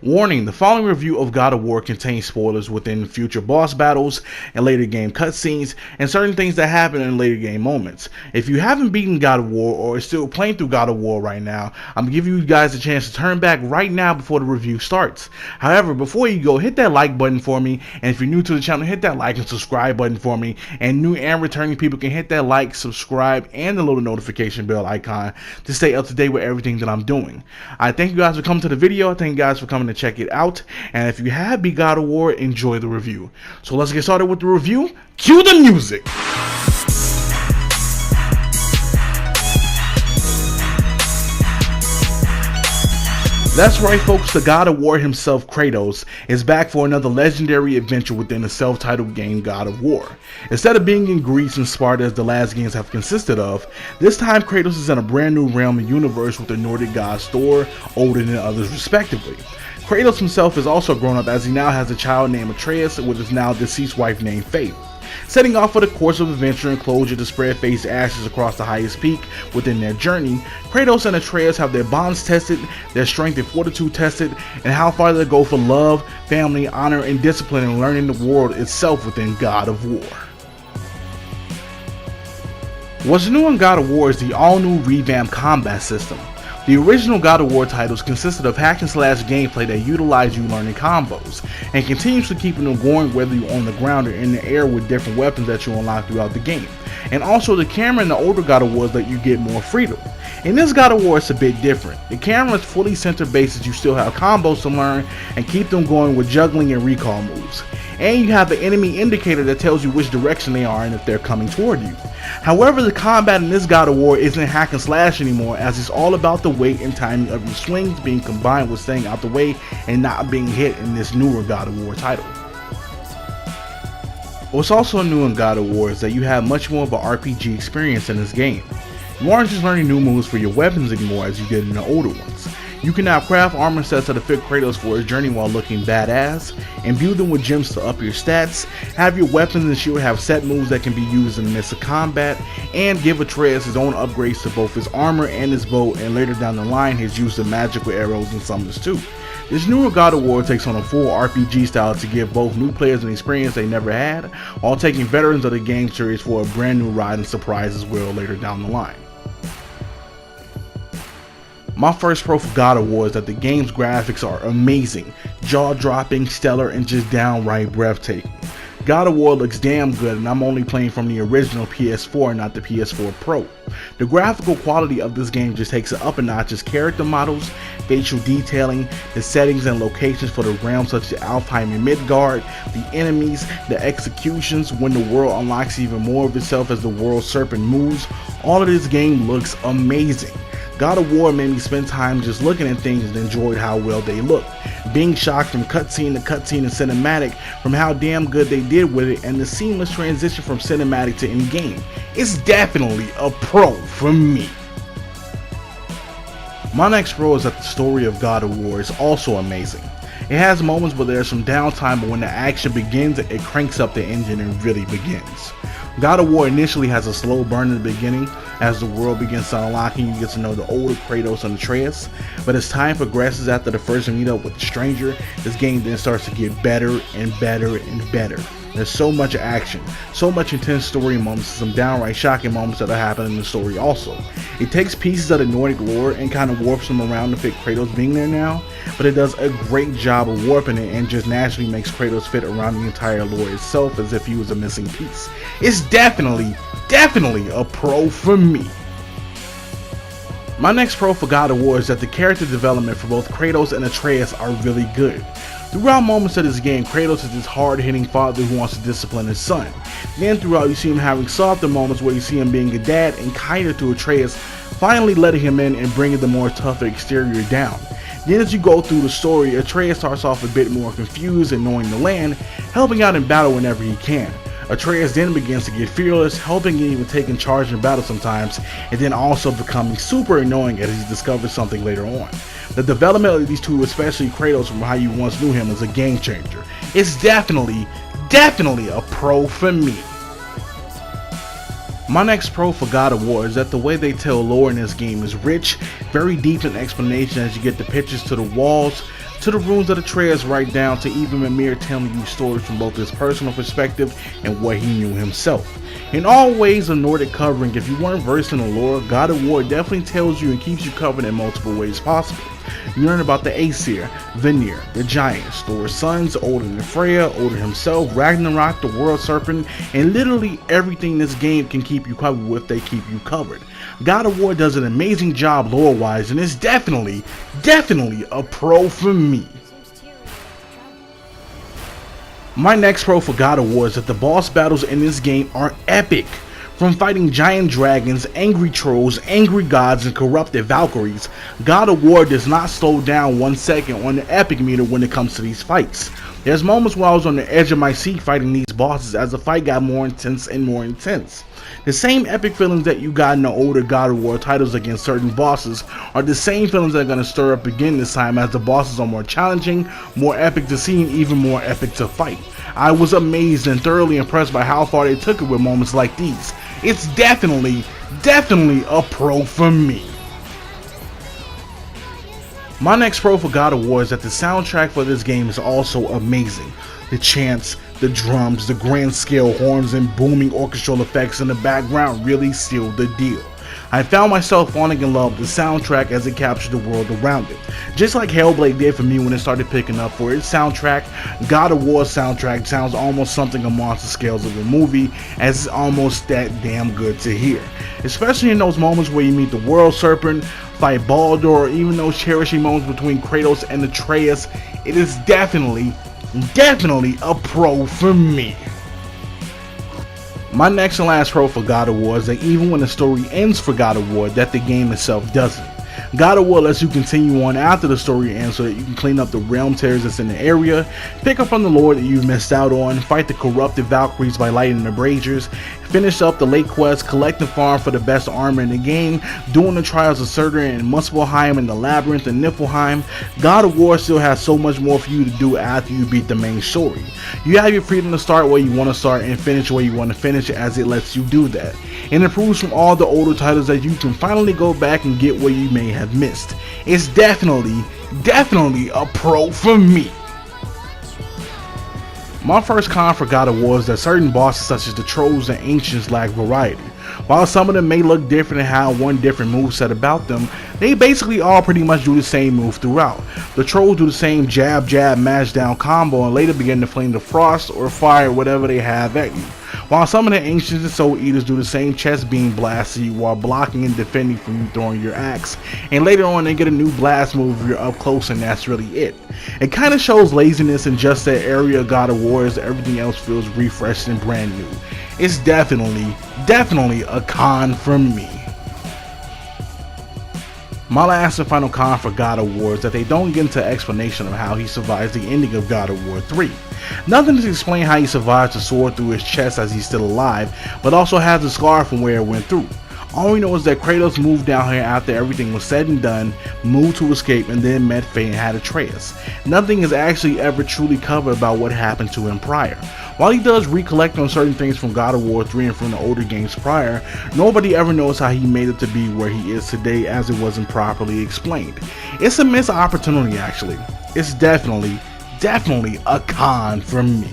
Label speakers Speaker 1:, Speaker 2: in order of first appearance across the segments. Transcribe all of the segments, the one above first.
Speaker 1: Warning, the following review of God of War contains spoilers within future boss battles and later game cutscenes and certain things that happen in later game moments. If you haven't beaten God of War or are still playing through God of War right now, I'm giving you guys a chance to turn back right now before the review starts. However, before you go, hit that like button for me, and if you're new to the channel, hit that like and subscribe button for me, and new and returning people can hit that like, subscribe, and the little notification bell icon to stay up to date with everything that I'm doing. I thank you guys for coming to the video. I thank you guys for coming to check it out, and if you have beat God of War, enjoy the review. So let's get started with the review. Cue the music. That's right, folks, the God of War himself, Kratos, is back for another legendary adventure within the self-titled game God of War. Instead of being in Greece and Sparta as the last games have consisted of, this time Kratos is in a brand new realm and universe with the Nordic gods Thor, Odin, and others respectively. Kratos himself is also grown up as he now has a child named Atreus with his now deceased wife named Faith. Setting off for the course of adventure and closure to spread Faith's ashes across the highest peak within their journey, Kratos and Atreus have their bonds tested, their strength and fortitude tested, and how far they go for love, family, honor, and discipline in learning the world itself within God of War. What's new in God of War is the all-new revamped combat system. The original God of War titles consisted of hack and slash gameplay that utilized you learning combos, and continuously keeping them going whether you're on the ground or in the air with different weapons that you unlock throughout the game. And also the camera in the older God of Wars let you get more freedom. In this God of War it's a bit different. The camera is fully center based as you still have combos to learn and keep them going with juggling and recall moves. And you have the enemy indicator that tells you which direction they are and if they're coming toward you. However, the combat in this God of War isn't hack and slash anymore, as it's all about the weight and timing of your swings being combined with staying out the way and not being hit in this newer God of War title. What's also new in God of War is that you have much more of an RPG experience in this game. You aren't just learning new moves for your weapons anymore as you did in the older ones. You can now craft armor sets that fit Kratos for his journey while looking badass, imbue them with gems to up your stats, have your weapons and shield have set moves that can be used in the midst of combat, and give Atreus his own upgrades to both his armor and his bow, and later down the line his use of magical arrows and summons too. This newer God of War takes on a full RPG style to give both new players an experience they never had, while taking veterans of the game series for a brand new ride and surprise as well later down the line. My first pro for God of War is that the game's graphics are amazing, jaw-dropping, stellar, and just downright breathtaking. God of War looks damn good, and I'm only playing from the original PS4, not the PS4 Pro. The graphical quality of this game just takes it up a notch as character models, facial detailing, the settings and locations for the realms such as Alfheim and Midgard, the enemies, the executions, when the world unlocks even more of itself as the world serpent moves. All of this game looks amazing. God of War made me spend time just looking at things and enjoyed how well they look. Being shocked from cutscene to cutscene and cinematic from how damn good they did with it, and the seamless transition from cinematic to in-game. It's definitely a pro for me. My next pro is that the story of God of War is also amazing. It has moments where there's some downtime, but when the action begins, it cranks up the engine and really begins. God of War initially has a slow burn in the beginning. As the world begins to unlock and you get to know the older Kratos and Atreus, but as time progresses after the first meetup with the stranger, this game then starts to get better and better and better. There's so much action, so much intense story moments, some downright shocking moments that are happening in the story also. It takes pieces of the Nordic lore and kind of warps them around to fit Kratos being there now, but it does a great job of warping it and just naturally makes Kratos fit around the entire lore itself as if he was a missing piece. It's definitely a pro for me. My next pro for God of War is that the character development for both Kratos and Atreus are really good. Throughout moments of this game, Kratos is this hard-hitting father who wants to discipline his son. Then throughout you see him having softer moments where you see him being a dad and kinder to Atreus, finally letting him in and bringing the more tougher exterior down. Then as you go through the story, Atreus starts off a bit more confused and knowing the land, helping out in battle whenever he can. Atreus then begins to get fearless, helping and even taking charge in battle sometimes, and then also becoming super annoying as he discovers something later on. The development of these two, especially Kratos from how you once knew him, is a game changer. It's definitely a pro for me. My next pro for God of War is that the way they tell lore in this game is rich, very deep in explanation as you get the pictures to the walls, to the runes of Atreus, right down to even Mimir telling you stories from both his personal perspective and what he knew himself. In all ways of Nordic covering, if you weren't versed in the lore, God of War definitely tells you and keeps you covered in multiple ways possible. You learn about the Aesir, Vanir, the Giants, Thor's sons, Odin and Freya, Odin himself, Ragnarok, the World Serpent, and literally everything this game can keep you covered with, they keep you covered. God of War does an amazing job lore-wise, and it's definitely a pro for me. My next pro for God of War is that the boss battles in this game are epic. From fighting giant dragons, angry trolls, angry gods, and corrupted Valkyries, God of War does not slow down 1 second on the epic meter when it comes to these fights. There's moments where I was on the edge of my seat fighting these bosses as the fight got more intense and more intense. The same epic feelings that you got in the older God of War titles against certain bosses are the same feelings that are going to stir up again this time, as the bosses are more challenging, more epic to see, and even more epic to fight. I was amazed and thoroughly impressed by how far they took it with moments like these. It's definitely a pro for me. My next pro for God of War is that the soundtrack for this game is also amazing. The chants, the drums, the grand scale horns, and booming orchestral effects in the background really sealed the deal. I found myself falling in love with the soundtrack as it captured the world around it. Just like Hellblade did for me when it started picking up for its soundtrack, God of War's soundtrack sounds almost something amongst the scales of a movie, as it's almost that damn good to hear. Especially in those moments where you meet the World Serpent, fight Baldur, or even those cherishing moments between Kratos and Atreus, it is definitely a pro for me. My next and last pro for God of War is that even when the story ends for God of War, that the game itself doesn't. God of War lets you continue on after the story ends so that you can clean up the realm tears that's in the area, pick up from the lore that you've missed out on, fight the corrupted Valkyries by lighting the braziers, finish up the lake quest, collect and farm for the best armor in the game, doing the trials of Surtur and Muspelheim and the Labyrinth and Niflheim. God of War still has so much more for you to do after you beat the main story. You have your freedom to start where you want to start and finish where you want to finish, as it lets you do that. It improves from all the older titles that you can finally go back and get where you may have missed. It's definitely a pro for me. My first con for God of War is that certain bosses such as the trolls and ancients lack variety. While some of them may look different and have one different moveset about them, they basically all pretty much do the same move throughout. The trolls do the same jab jab mash down combo and later begin to flame the frost or fire whatever they have at you. While some of the ancients and soul eaters do the same chest beam blast to you while blocking and defending from you throwing your axe, and later on they get a new blast move if you're up close, and that's really it. It kind of shows laziness in just that area of God of War, as everything else feels refreshed and brand new. It's definitely a con for me. My last and final con for God of War is that they don't get into an explanation of how he survives the ending of God of War 3. Nothing to explain how he survives the sword through his chest as he's still alive, but also has a scar from where it went through. All we know is that Kratos moved down here after everything was said and done, moved to escape, and then met fate and had Atreus. Nothing is actually ever truly covered about what happened to him prior. While he does recollect on certain things from God of War 3 and from the older games prior, nobody ever knows how he made it to be where he is today, as it wasn't properly explained. It's a missed opportunity actually. It's definitely a con for me.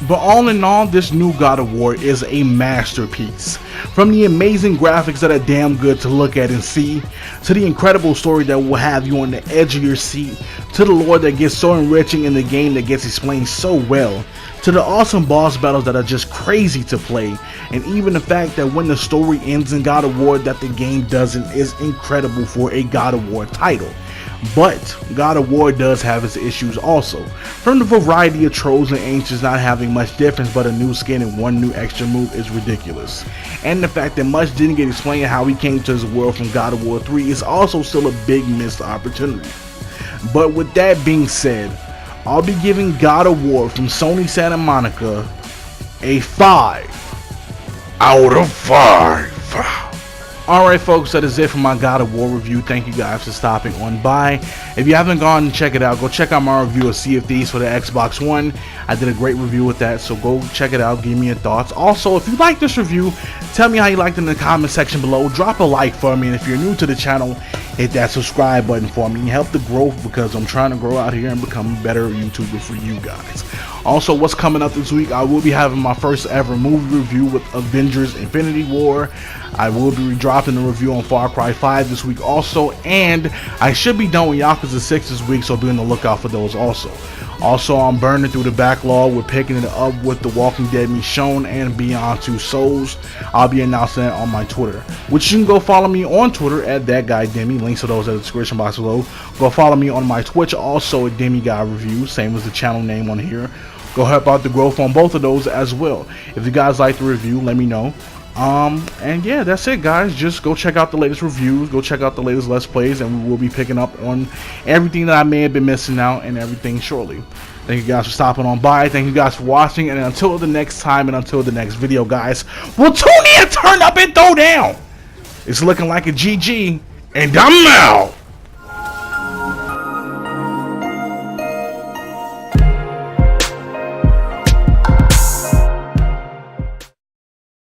Speaker 1: But all in all, this new God of War is a masterpiece. From the amazing graphics that are damn good to look at and see, to the incredible story that will have you on the edge of your seat, to the lore that gets so enriching in the game that gets explained so well, to the awesome boss battles that are just crazy to play, and even the fact that when the story ends in God of War that the game doesn't is incredible for a God of War title. But God of War does have its issues also, from the variety of trolls and ancients not having much difference but a new skin and one new extra move is ridiculous, and the fact that much didn't get explained how he came to his world from God of War 3 is also still a big missed opportunity. But with that being said, I'll be giving God of War from Sony Santa Monica a 5 out of 5. Alright folks, that is it for my God of War review. Thank you guys for stopping on by. If you haven't gone and check it out, go check out my review of Sea of Thieves for the Xbox One. I did a great review with that, so go check it out, give me your thoughts. Also, if you like this review, tell me how you liked it in the comment section below. Drop a like for me, and if you're new to the channel, hit that subscribe button for me. Help the growth, because I'm trying to grow out here and become a better YouTuber for you guys. Also, what's coming up this week, I will be having my first ever movie review with Avengers Infinity War. I will be dropping a review on Far Cry 5 this week also, and I should be done with Yakuza 6 this week, so be on the lookout for those also. Also, I'm burning through the backlog. We're picking it up with The Walking Dead Michonne and Beyond Two Souls. I'll be announcing that on my Twitter, which you can go follow me on Twitter at ThatGuyDemi. Links to those in the description box below. Go follow me on my Twitch also at DemiGodReviews, same as the channel name on here. Go help out the growth on both of those as well. If you guys like the review, let me know. And yeah, that's it, guys. Just go check out the latest reviews, go check out the latest Let's Plays, and we will be picking up on everything that I may have been missing out and everything shortly. Thank you guys for stopping on by. Thank you guys for watching, and until the next time and until the next video, guys, we'll tune in, turn up, and throw down. It's looking like a GG, and I'm out.